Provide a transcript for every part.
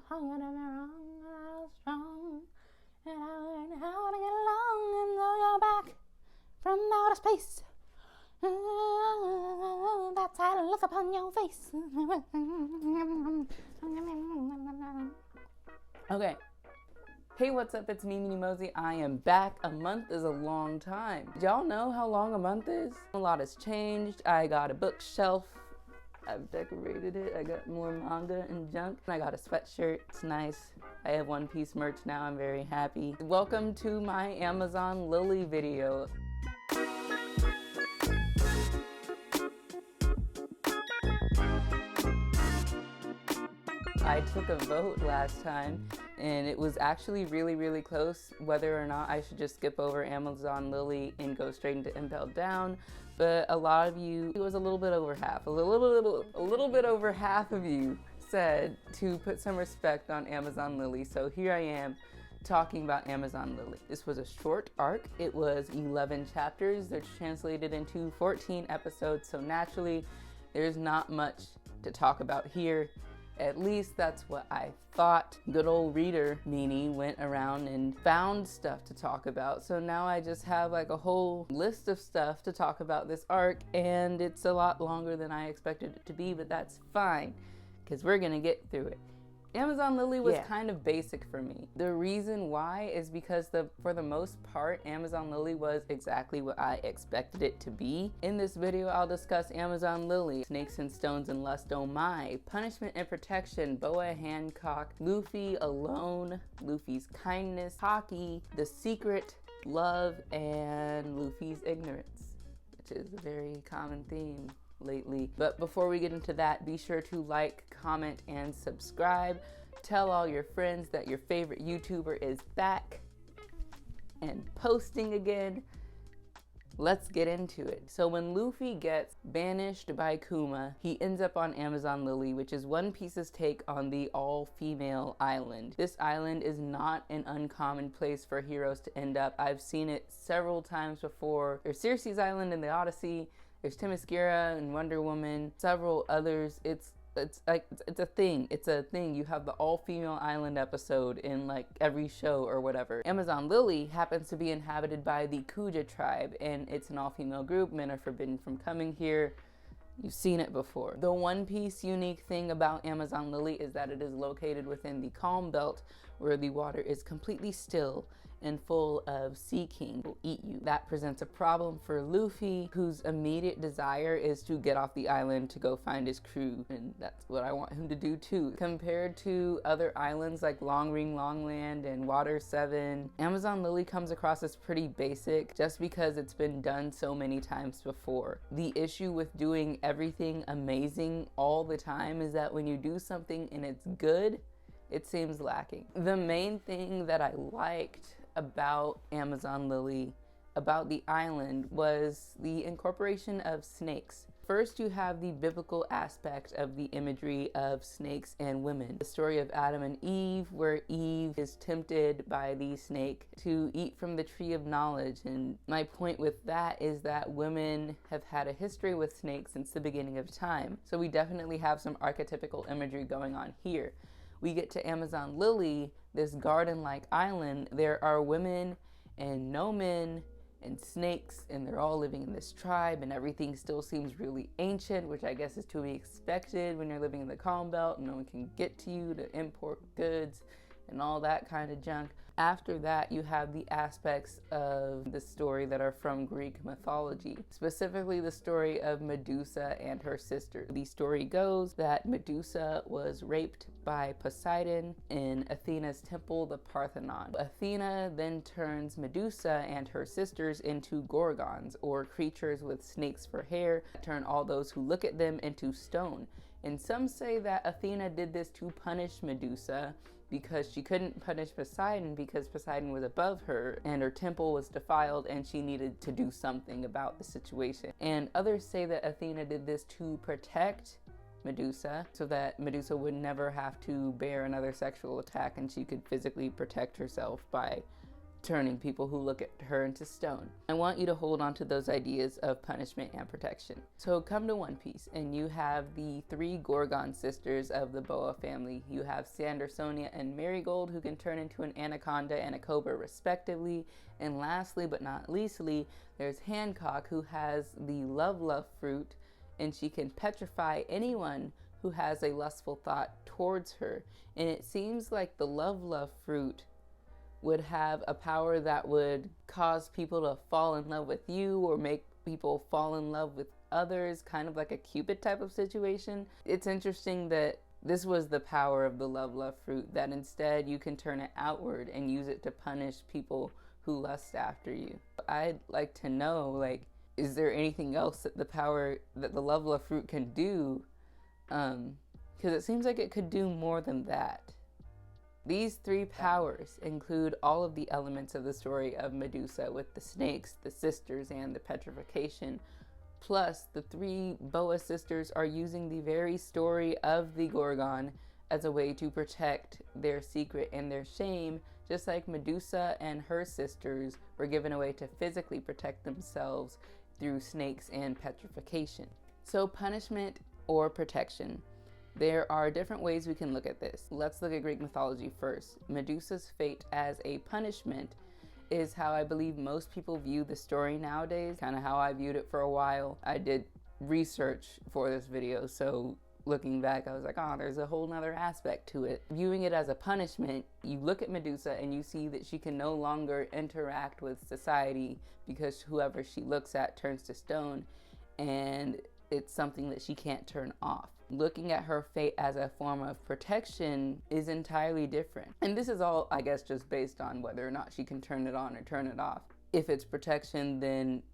hunger to be wrong, I was strong, and I learned how to get along and know you're back from outer space. That's how to look upon your face. Okay. Hey, what's up? It's me, Mini Mosey. I am back. A month is a long time. Did y'all know how long a month is? A lot has changed. I got a bookshelf. I've decorated it. I got more manga and junk. I got a sweatshirt. It's nice. I have One Piece merch now. I'm very happy. Welcome to my Amazon Lily video. I took a vote last time and it was actually really close whether or not I should just skip over Amazon Lily and go straight into Impel Down. But a lot of you, it was a little bit over half, a little bit over half of you said to put some respect on Amazon Lily. So here I am talking about Amazon Lily. This was a short arc. It was 11 chapters. They're translated into 14 episodes. So naturally, there's not much to talk about here. At least that's what I thought. Good old reader Meanie went around and found stuff to talk about. So now I just have like a whole list of stuff to talk about this arc, and it's a lot longer than I expected it to be, but that's fine because we're gonna get through it. Amazon Lily was kind of basic for me. The reason why is because for the most part, Amazon Lily was exactly what I expected it to be. In this video, I'll discuss Amazon Lily, Snakes and Stones and Lust Oh My, Punishment and Protection, Boa Hancock, Luffy Alone, Luffy's Kindness, Haki, The Secret, Love, and Luffy's Ignorance, which is a very common theme lately. But before we get into that, be sure to like, comment, and subscribe. Tell all your friends that your favorite YouTuber is back and posting again. Let's get into it. So when Luffy gets banished by Kuma, he ends up on Amazon Lily, which is One Piece's take on the all-female island. This island is not an uncommon place for heroes to end up. I've seen it several times before. There's Circe's Island in the Odyssey. There's Themyscira and Wonder Woman, several others. It's a thing. It's a thing. You have the all-female island episode in like every show or whatever. Amazon Lily happens to be inhabited by the Kuja tribe, and it's an all-female group. Men are forbidden from coming here. You've seen it before. The One Piece unique thing about Amazon Lily is that it is located within the calm belt, where the water is completely still and full of sea king will eat you. That presents a problem for Luffy, whose immediate desire is to get off the island to go find his crew, and that's what I want him to do too. Compared to other islands like Long Ring Longland and Water 7, Amazon Lily comes across as pretty basic just because it's been done so many times before. The issue with doing everything amazing all the time is that when you do something and it's good, it seems lacking. The main thing that I liked about Amazon Lily, about the island, was the incorporation of snakes. First, you have the biblical aspect of the imagery of snakes and women. The story of Adam and Eve, where Eve is tempted by the snake to eat from the tree of knowledge. And my point with that is that women have had a history with snakes since the beginning of time. So we definitely have some archetypical imagery going on here. We get to Amazon Lily, this garden-like island. There are women and no men and snakes, and they're all living in this tribe, and everything still seems really ancient, which I guess is to be expected when you're living in the calm belt and no one can get to you to import goods and all that kind of junk. After that, you have the aspects of the story that are from Greek mythology, specifically the story of Medusa and her sister. The story goes that Medusa was raped by Poseidon in Athena's temple, the Parthenon. Athena then turns Medusa and her sisters into gorgons, or creatures with snakes for hair, that turn all those who look at them into stone. And some say that Athena did this to punish Medusa because she couldn't punish Poseidon because Poseidon was above her and her temple was defiled and she needed to do something about the situation. And others say that Athena did this to protect Medusa so that Medusa would never have to bear another sexual attack and she could physically protect herself by turning people who look at her into stone. I want you to hold on to those ideas of punishment and protection. So come to One Piece, and you have the 3 Gorgon sisters of the Boa family. You have Sander, Sonia, and Marigold, who can turn into an anaconda and a cobra respectively. And lastly but not leastly, there's Hancock, who has the Love fruit, and she can petrify anyone who has a lustful thought towards her. And it seems like the Love fruit would have a power that would cause people to fall in love with you or make people fall in love with others, kind of like a Cupid type of situation. It's interesting that this was the power of the love fruit, that instead you can turn it outward and use it to punish people who lust after you. I'd like to know, like, is there anything else that the power that the love fruit can do? Because it seems like it could do more than that. These 3 powers include all of the elements of the story of Medusa, with the snakes, the sisters, and the petrification. Plus, the 3 Boa sisters are using the very story of the Gorgon as a way to protect their secret and their shame, just like Medusa and her sisters were given a way to physically protect themselves through snakes and petrification. So punishment or protection. There are different ways we can look at this. Let's look at Greek mythology first. Medusa's fate as a punishment is how I believe most people view the story nowadays, kind of how I viewed it for a while. I did research for this video, so looking back, I was like, oh, there's a whole nother aspect to it. Viewing it as a punishment, you look at Medusa and you see that she can no longer interact with society because whoever she looks at turns to stone, and it's something that she can't turn off. Looking at her fate as a form of protection is entirely different. And this is all, I guess, just based on whether or not she can turn it on or turn it off. If it's protection, then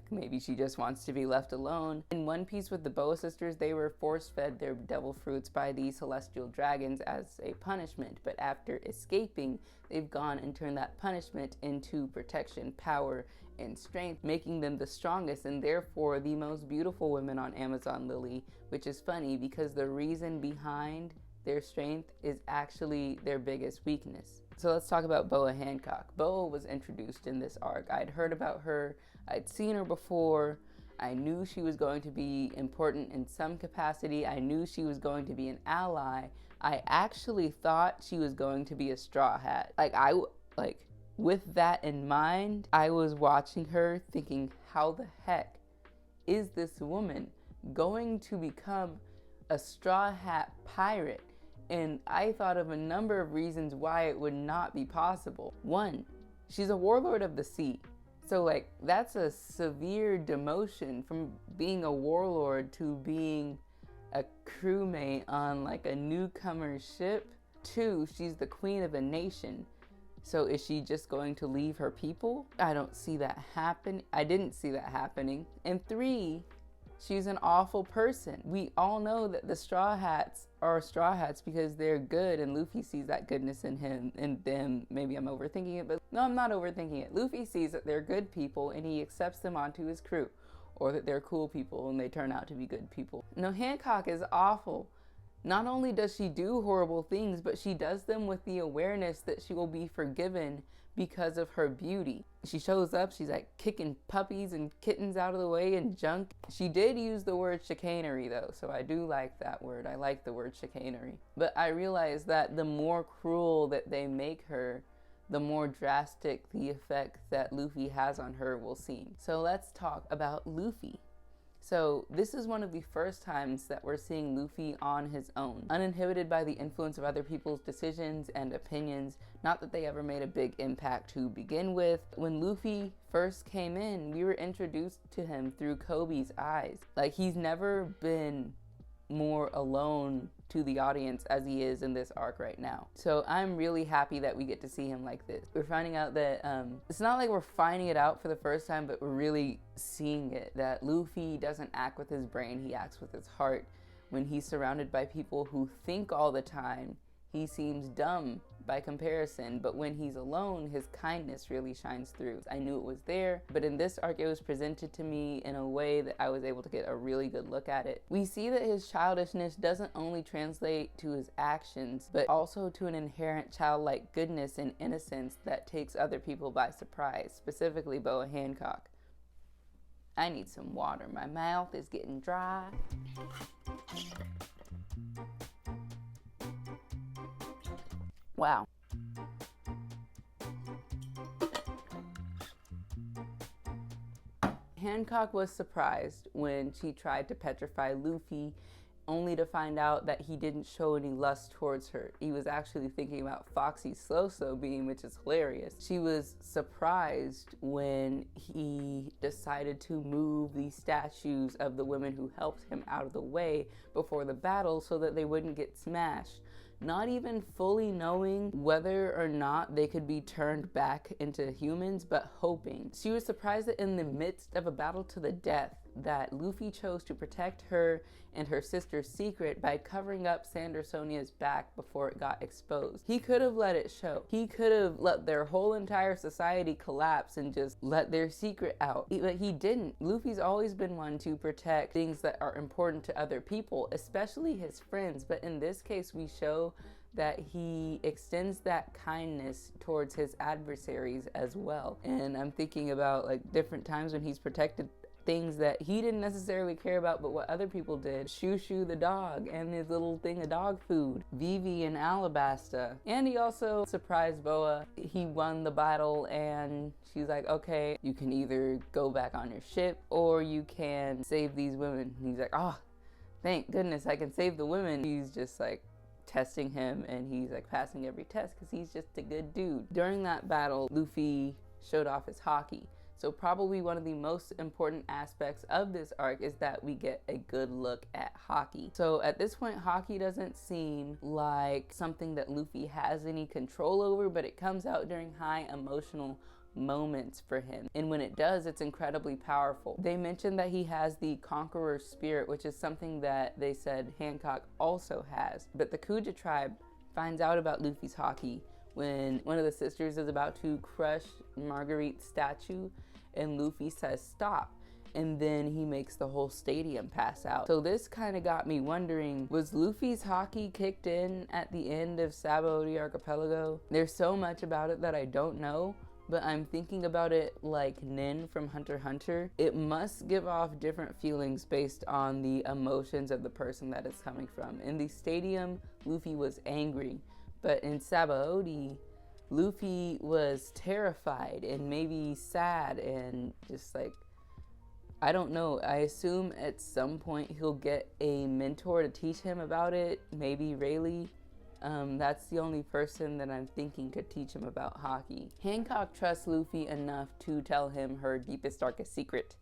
maybe she just wants to be left alone. In One Piece with the Boa sisters, they were force-fed their devil fruits by the celestial dragons as a punishment, but after escaping, they've gone and turned that punishment into protection, power, and strength, making them the strongest and therefore the most beautiful women on Amazon Lily, which is funny because the reason behind their strength is actually their biggest weakness. So let's talk about Boa Hancock. Boa was introduced in this arc. I'd heard about her, I'd seen her before, I knew she was going to be important in some capacity, I knew she was going to be an ally. I actually thought she was going to be a Straw Hat. With that in mind, I was watching her thinking, how the heck is this woman going to become a Straw Hat pirate? And I thought of a number of reasons why it would not be possible. 1, she's a warlord of the sea. So that's a severe demotion from being a warlord to being a crewmate on a newcomer ship. 2, she's the queen of a nation. So is she just going to leave her people? I don't see that happen. I didn't see that happening. And 3, she's an awful person. We all know that the Straw Hats are Straw Hats because they're good, and Luffy sees that goodness in him and them. Maybe I'm overthinking it, but no, I'm not overthinking it. Luffy sees that they're good people and he accepts them onto his crew, or that they're cool people and they turn out to be good people. No, Hancock is awful. Not only does she do horrible things, but she does them with the awareness that she will be forgiven because of her beauty. She shows up, she's kicking puppies and kittens out of the way and junk. She did use the word chicanery though, so I do like that word. I like the word chicanery. But I realize that the more cruel that they make her, the more drastic the effect that Luffy has on her will seem. So let's talk about Luffy. So this is one of the first times that we're seeing Luffy on his own, uninhibited by the influence of other people's decisions and opinions. Not that they ever made a big impact to begin with. When Luffy first came in, we were introduced to him through Kobe's eyes. He's never been more alone to the audience as he is in this arc right now. So I'm really happy that we get to see him like this. We're finding out that it's not like we're finding it out for the first time, but we're really seeing it, that Luffy doesn't act with his brain, he acts with his heart. When he's surrounded by people who think all the time, he seems dumb by comparison, but when he's alone, his kindness really shines through. I knew it was there, but in this arc, it was presented to me in a way that I was able to get a really good look at it. We see that his childishness doesn't only translate to his actions, but also to an inherent childlike goodness and innocence that takes other people by surprise, specifically Boa Hancock. I need some water. My mouth is getting dry. Wow. Hancock was surprised when she tried to petrify Luffy, only to find out that he didn't show any lust towards her. He was actually thinking about Foxy's slow beam, which is hilarious. She was surprised when he decided to move the statues of the women who helped him out of the way before the battle so that they wouldn't get smashed, not even fully knowing whether or not they could be turned back into humans, but hoping. She was surprised that in the midst of a battle to the death, that Luffy chose to protect her and her sister's secret by covering up Sandersonia's back before it got exposed. He could have let it show. He could have let their whole entire society collapse and just let their secret out. But he didn't. Luffy's always been one to protect things that are important to other people, especially his friends. But in this case, we show that he extends that kindness towards his adversaries as well. And I'm thinking about like different times when he's protected things that he didn't necessarily care about, but what other people did. Shushu the dog and his little thing of dog food. Vivi and Alabasta. And he also surprised Boa. He won the battle and she's like, okay, you can either go back on your ship or you can save these women. And he's like, oh, thank goodness I can save the women. He's just like testing him and he's like passing every test because he's just a good dude. During that battle, Luffy showed off his Haki. So probably one of the most important aspects of this arc is that we get a good look at Haki. So at this point, Haki doesn't seem like something that Luffy has any control over, but it comes out during high emotional moments for him. And when it does, it's incredibly powerful. They mentioned that he has the Conqueror's Spirit, which is something that they said Hancock also has. But the Kuja tribe finds out about Luffy's Haki when one of the sisters is about to crush Marguerite's statue and Luffy says stop, and then he makes the whole stadium pass out. So this kind of got me wondering, was Luffy's Haki kicked in at the end of Sabaody Archipelago? There's so much about it that I don't know, but I'm thinking about it like Nin from Hunter x Hunter. It must give off different feelings based on the emotions of the person that it's coming from. In the stadium, Luffy was angry, but in Sabaody, Luffy was terrified and maybe sad and just like, I don't know. I assume at some point he'll get a mentor to teach him about it, maybe Rayleigh. That's the only person that I'm thinking could teach him about Haki. Hancock trusts Luffy enough to tell him her deepest, darkest secret,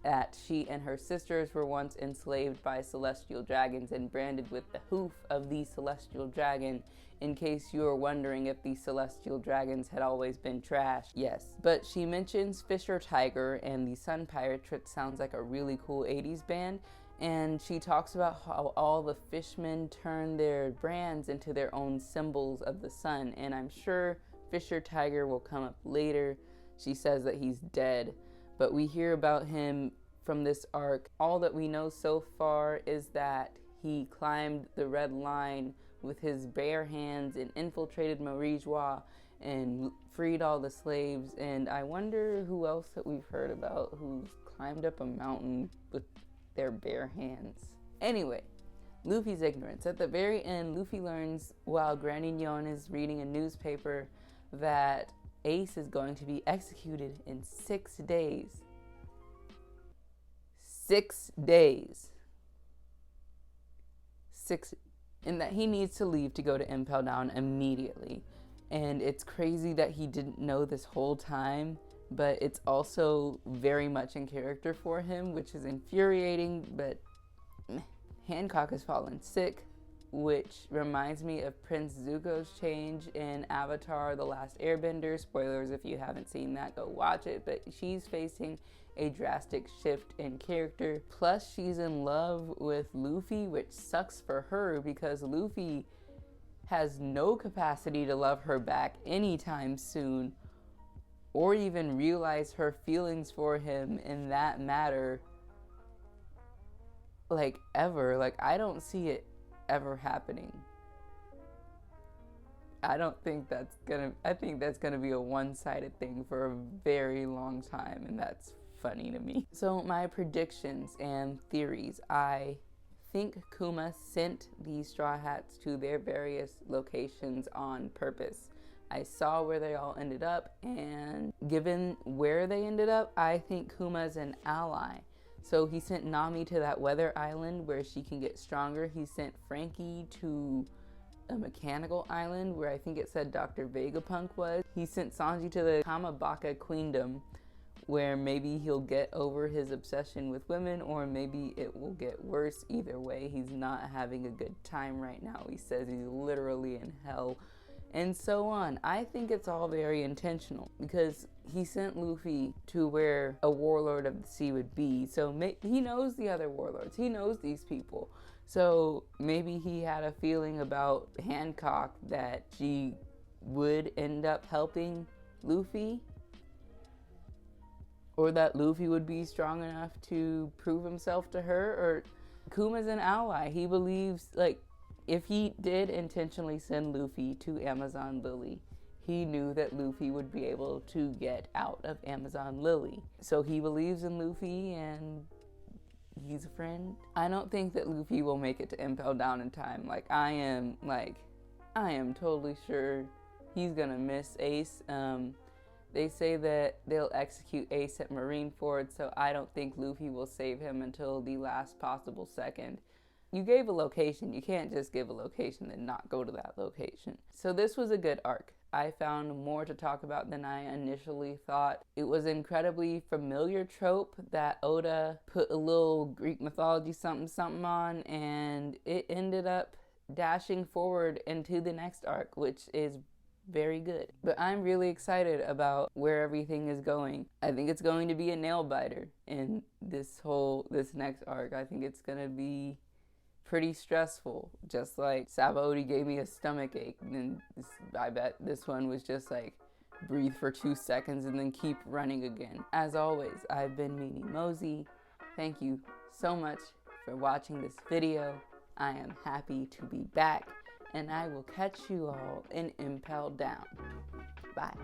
that she and her sisters were once enslaved by celestial dragons and branded with the hoof of the celestial dragon, in case you were wondering if the celestial dragons had always been trash. Yes, but she mentions Fisher Tiger and the Sun Pirates, which sounds like a really cool 80s band, and she talks about how all the fishmen turn their brands into their own symbols of the sun, and I'm sure Fisher Tiger will come up later. She says that he's dead, but we hear about him from this arc. All that we know so far is that he climbed the Red Line with his bare hands and infiltrated Marijois and freed all the slaves. And I wonder who else that we've heard about who's climbed up a mountain with their bare hands. Anyway, Luffy's ignorance. At the very end, Luffy learns while Granignon is reading a newspaper that Ace is going to be executed in 6 days. 6 days. And that he needs to leave to go to Impel Down immediately. And it's crazy that he didn't know this whole time, but it's also very much in character for him, which is infuriating. But Hancock has fallen sick, which reminds me of Prince Zuko's change in Avatar: The Last Airbender. Spoilers if you haven't seen that, go watch it. But she's facing a drastic shift in character. Plus, she's in love with Luffy, which sucks for her because Luffy has no capacity to love her back anytime soon, or even realize her feelings for him in that matter, like, ever. Like, I don't see it ever happening. I think that's gonna be a one-sided thing for a very long time, and that's funny to me. So my predictions and theories. I think Kuma sent these Straw Hats to their various locations on purpose. I saw where they all ended up, and given where they ended up, I think Kuma's an ally. So he sent Nami to that weather island where she can get stronger. He sent Frankie to a mechanical island where I think it said Dr. Vegapunk was. He sent Sanji to the Kamabaka Queendom, where maybe he'll get over his obsession with women, or maybe it will get worse. Either way, he's not having a good time right now. He says he's literally in hell, and so on. I think it's all very intentional, because he sent Luffy to where a warlord of the sea would be. So he knows the other warlords. He knows these people. So maybe he had a feeling about Hancock that she would end up helping Luffy, or that Luffy would be strong enough to prove himself to her. Or Kuma's an ally. He believes, like, if he did intentionally send Luffy to Amazon Lily, he knew that Luffy would be able to get out of Amazon Lily. So he believes in Luffy, and he's a friend. I don't think that Luffy will make it to Impel Down in time. I am totally sure he's gonna miss Ace. They say that they'll execute Ace at Marineford, so I don't think Luffy will save him until the last possible second. You gave a location. You can't just give a location and not go to that location. So this was a good arc. I found more to talk about than I initially thought. It was an incredibly familiar trope that Oda put a little Greek mythology something on, and it ended up dashing forward into the next arc, which is very good. But I'm really excited about where everything is going. I think it's going to be a nail biter in this next arc. I think it's gonna be pretty stressful, just like Sabaody gave me a stomach ache, and I bet this one was just like breathe for 2 seconds and then keep running again. As always, I've been Meanie Mosey. Thank you so much for watching this video. I am happy to be back, and I will catch you all in Impel Down. Bye.